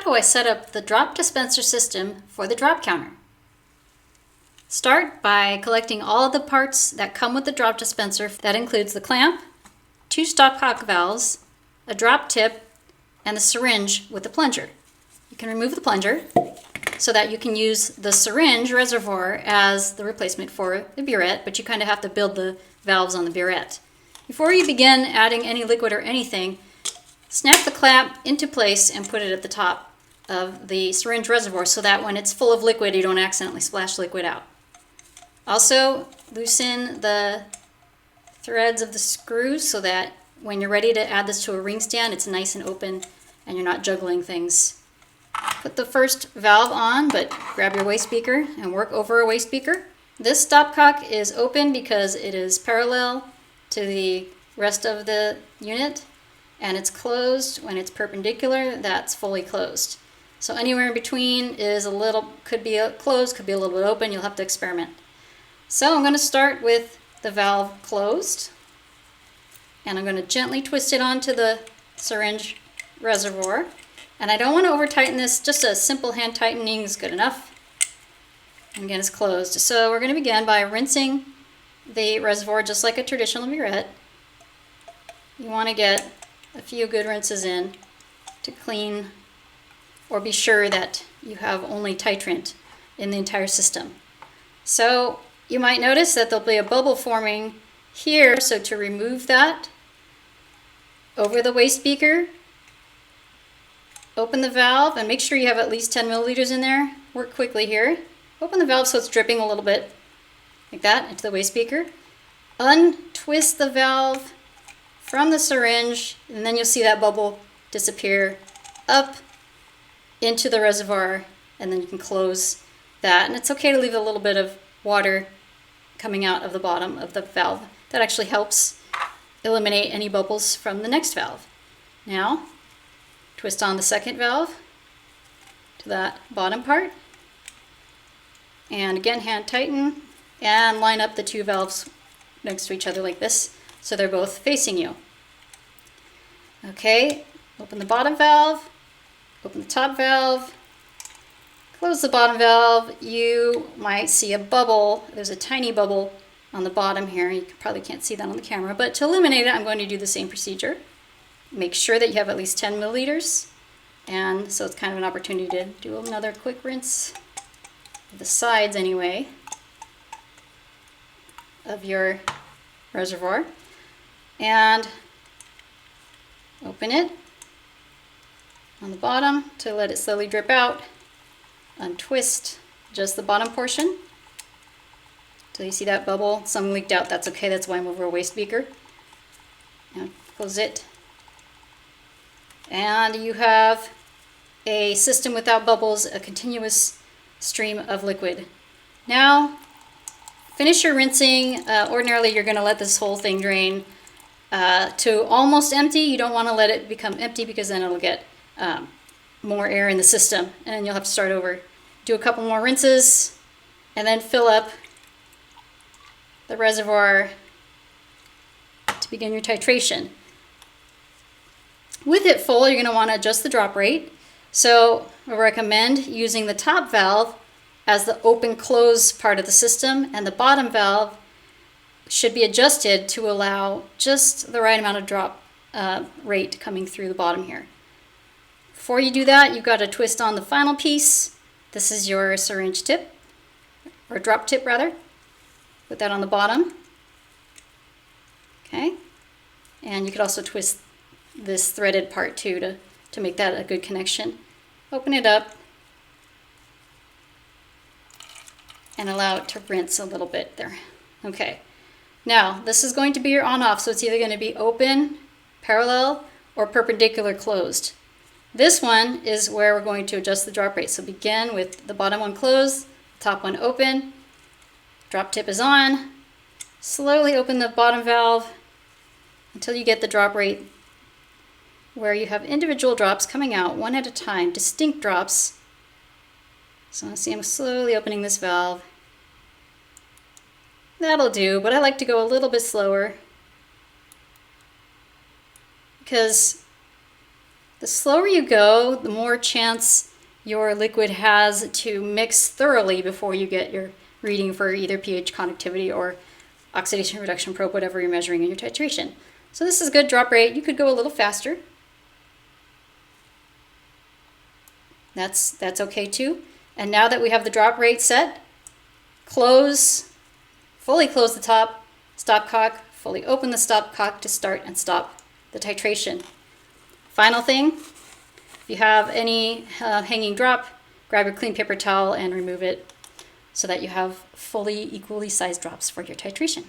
do I set up the drop dispenser system for the drop counter? Start by collecting all of the parts that come with the drop dispenser. That includes the clamp, 2 stopcock valves, a drop tip, and the syringe with the plunger. You can remove the plunger so that you can use the syringe reservoir as the replacement for the burette, but you kind of have to build the valves on the burette. Before you begin adding any liquid or anything, snap the clamp into place and put it at the top of the syringe reservoir so that when it's full of liquid, you don't accidentally splash liquid out. Also, loosen the threads of the screws so that when you're ready to add this to a ring stand, it's nice and open and you're not juggling things. Put the first valve on, but grab your waste beaker and work over a waste beaker. This stopcock is open because it is parallel to the rest of the unit, and it's closed when it's perpendicular. That's fully closed. So anywhere in between is could be closed, could be a little bit open. You'll have to experiment. So I'm going to start with the valve closed, and I'm going to gently twist it onto the syringe reservoir. And I don't want to over tighten this, just a simple hand tightening is good enough. And again, it's closed. So we're going to begin by rinsing the reservoir just like a traditional burette. You want to get a few good rinses in to clean or be sure that you have only titrant in the entire system. So you might notice that there'll be a bubble forming here, so to remove that, over the waste beaker, open the valve and make sure you have at least 10 milliliters in there. Work quickly here. Open the valve so it's dripping a little bit, like that, into the waste beaker. Untwist the valve from the syringe, and then you'll see that bubble disappear up into the reservoir, and then you can close that. And it's okay to leave a little bit of water coming out of the bottom of the valve. That actually helps eliminate any bubbles from the next valve. Now, twist on the second valve to that bottom part, and again hand tighten and line up the 2 valves next to each other like this so they're both facing you. Okay, open the bottom valve, open the top valve, close the bottom valve. You might see a bubble. There's a tiny bubble on the bottom here. You probably can't see that on the camera, but to eliminate it, I'm going to do the same procedure. Make sure that you have at least 10 milliliters, and so it's kind of an opportunity to do another quick rinse of the sides anyway of your reservoir, and open it on the bottom to let it slowly drip out. Untwist just the bottom portion till you see that bubble. Some leaked out, that's okay, that's why I'm over a waste beaker. Now close it. And you have a system without bubbles, a continuous stream of liquid. Now, finish your rinsing. Ordinarily, you're going to let this whole thing drain to almost empty. You don't want to let it become empty because then it'll get more air in the system, and you'll have to start over. Do a couple more rinses, and then fill up the reservoir to begin your titration. With it full, you're going to want to adjust the drop rate. So I recommend using the top valve as the open-close part of the system, and the bottom valve should be adjusted to allow just the right amount of drop rate coming through the bottom here. Before you do that, you've got to twist on the final piece. This is your syringe tip, or drop tip rather. Put that on the bottom. Okay, and you could also twist this threaded part too to make that a good connection. Open it up and allow it to rinse a little bit there. Okay, now this is going to be your on-off, so it's either going to be open, parallel, or perpendicular closed. This one is where we're going to adjust the drop rate. So begin with the bottom one closed, top one open, drop tip is on. Slowly open the bottom valve until you get the drop rate where you have individual drops coming out one at a time, distinct drops. So see, I'm slowly opening this valve. That'll do, but I like to go a little bit slower because The slower you go, the more chance your liquid has to mix thoroughly before you get your reading for either pH conductivity or oxidation reduction probe, whatever you're measuring in your titration. So this is a good drop rate. You could go a little faster. That's okay too. And now that we have the drop rate set, fully close the top stopcock, fully open the stopcock to start and stop the titration. Final thing, if you have any hanging drop, grab your clean paper towel and remove it so that you have fully equally sized drops for your titration.